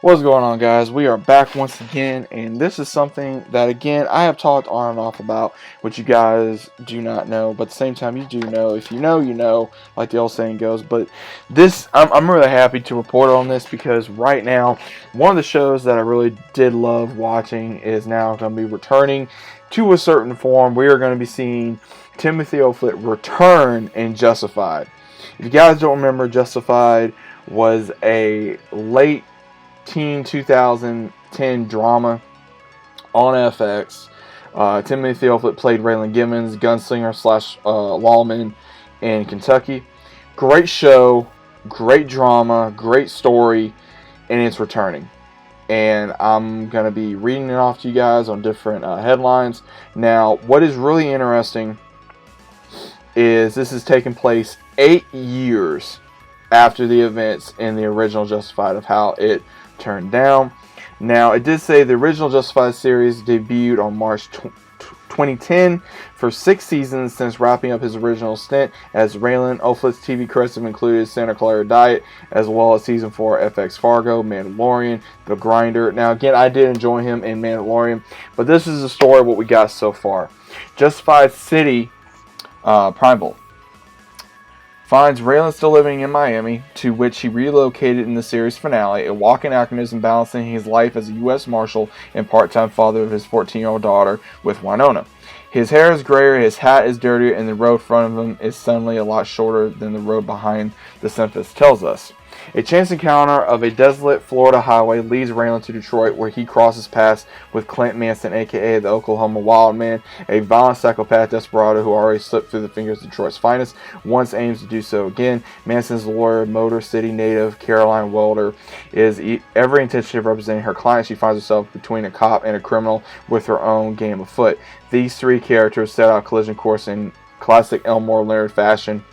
What's going on, guys? We are back once again, and this is something that, again, I have talked on and off about, which you guys do not know, but at the same time, you do know. If you know, you know, like the old saying goes. But I'm really happy to report on this because right now, one of the shows that I really did love watching is now going to be returning to a certain form. We are going to be seeing Timothy Olyphant return in Justified. If you guys don't remember, Justified was a late teen 2010 drama on FX. Timothy Olyphant played Raylan Gibbons, gunslinger slash lawman in Kentucky. Great show, great drama, great story, and it's returning. And I'm going to be reading it off to you guys on different headlines. Now, what is really interesting is this is taking place 8 years after the events in the original Justified of how it turned down. Now, it did say the original Justified series debuted on March 2010 for 6 seasons since wrapping up his original stint as Raylan. Olyphant's TV credits have included Santa Clara Diet, as well as Season 4 FX Fargo, Mandalorian, The Grinder. Now, again, I did enjoy him in Mandalorian, but this is the story of what we got so far. Justified City, Primeval, finds Raylan still living in Miami, to which he relocated in the series finale, a walking acronym balancing his life as a U.S. Marshal and part-time father of his 14-year-old daughter with Winona. His hair is grayer, his hat is dirtier, and the road in front of him is suddenly a lot shorter than the road behind, the census tells us. A chance encounter of a desolate Florida highway leads Raylan to Detroit, where he crosses paths with Clint Manson, a.k.a. the Oklahoma Wild Man, a violent psychopath desperado who already slipped through the fingers of Detroit's finest, once aims to do so again. Manson's lawyer, Motor City native Caroline Welder, is ever intention of representing her client. She finds herself between a cop and a criminal with her own game afoot. These three characters set out collision course in classic Elmore Leonard fashion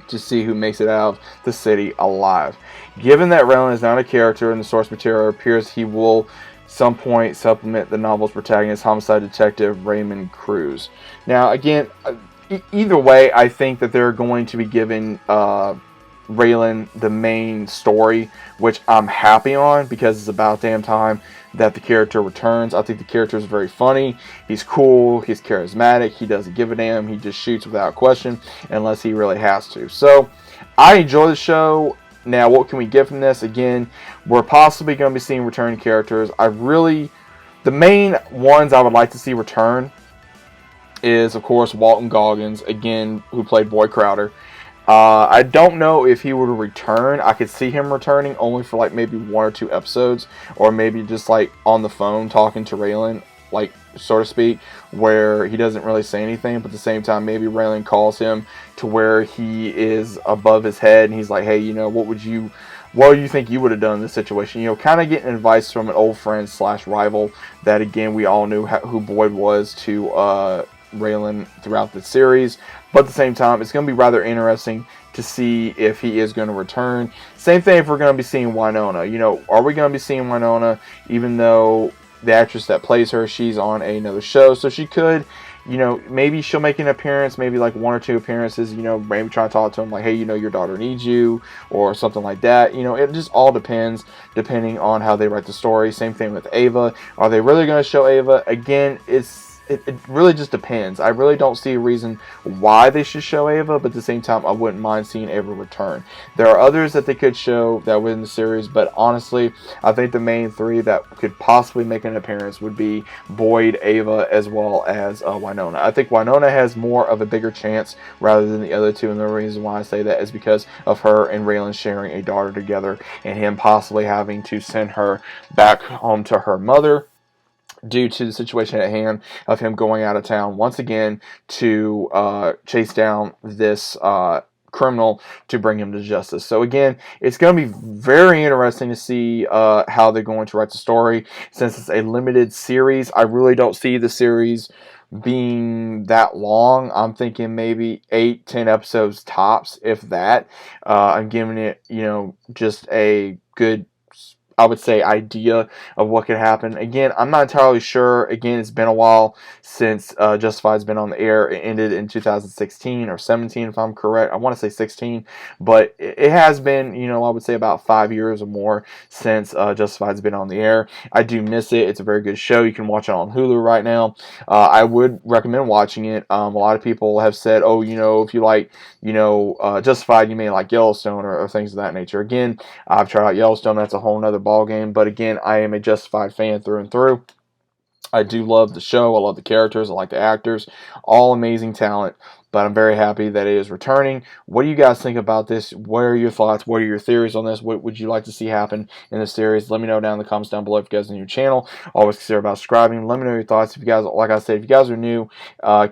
to see who makes it out of the city alive. Given that Raylan is not a character in the source material, it appears he will some point supplement the novel's protagonist, homicide detective Raymond Cruz. Now, again, either way, I think that they're going to be giving Raylan the main story, which I'm happy on because it's about damn time that the character returns. I think the character is very funny. He's cool. He's charismatic. He doesn't give a damn. He just shoots without question unless he really has to. So I enjoy the show. Now, what can we get from this? Again, we're possibly going to be seeing returning characters. The main ones I would like to see return is, of course, Walton Goggins, again, who played Boy Crowder. I don't know if he would return. I could see him returning only for like maybe 1 or 2 episodes, or maybe just like on the phone talking to Raylan, like so to speak, where he doesn't really say anything, but at the same time maybe Raylan calls him to where he is above his head and he's like, hey, you know, what do you think you would have done in this situation? You know, kind of getting advice from an old friend slash rival that, again, we all knew who Boyd was to Raylan throughout the series. But at the same time, it's going to be rather interesting to see if he is going to return. Same thing if we're going to be seeing Winona. You know, are we going to be seeing Winona, even though the actress that plays her, she's on another show, so she could, you know, maybe she'll make an appearance, maybe like 1 or 2 appearances, you know, maybe trying to talk to him like, hey, you know, your daughter needs you, or something like that. You know, it just all depends, depending on how they write the story. Same thing with Ava. Are they really going to show Ava? Again, it really just depends. I really don't see a reason why they should show Ava, but at the same time, I wouldn't mind seeing Ava return. There are others that they could show that were in the series, but honestly, I think the main 3 that could possibly make an appearance would be Boyd, Ava, as well as Winona. I think Winona has more of a bigger chance rather than the other 2, and the reason why I say that is because of her and Raylan sharing a daughter together, and him possibly having to send her back home to her mother due to the situation at hand of him going out of town once again to chase down this criminal to bring him to justice. So again, it's going to be very interesting to see how they're going to write the story. Since it's a limited series, I really don't see the series being that long. I'm thinking maybe 8-10 episodes tops, if that. I'm giving it, you know, just a good I would say, idea of what could happen. Again, I'm not entirely sure. Again, it's been a while since Justified's been on the air. It ended in 2016 or 17, if I'm correct. I want to say 16, but it has been, you know, I would say about 5 years or more since Justified's been on the air. I do miss it. It's a very good show. You can watch it on Hulu right now. I would recommend watching it. A lot of people have said, oh, you know, if you like, you know, Justified, you may like Yellowstone or things of that nature. Again, I've tried out Yellowstone. That's a whole nother ball game. But again, I am a Justified fan through and through. I do love the show. I love the characters. I like the actors. All amazing talent. But I'm very happy that it is returning. What do you guys think about this? What are your thoughts? What are your theories on this? What would you like to see happen in this series? Let me know down in the comments down below if you guys are new channel. Always consider about subscribing. Let me know your thoughts. If you guys, like I said, if you guys are new,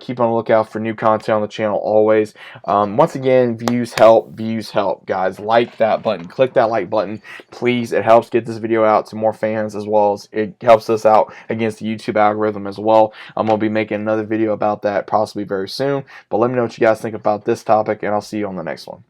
keep on the lookout for new content on the channel always. Once again, views help. Views help, guys. Like that button. Click that like button, please. It helps get this video out to more fans, as well as it helps us out against the YouTube algorithm as well. I'm going to be making another video about that possibly very soon. But let me know what you guys think about this topic, and I'll see you on the next one.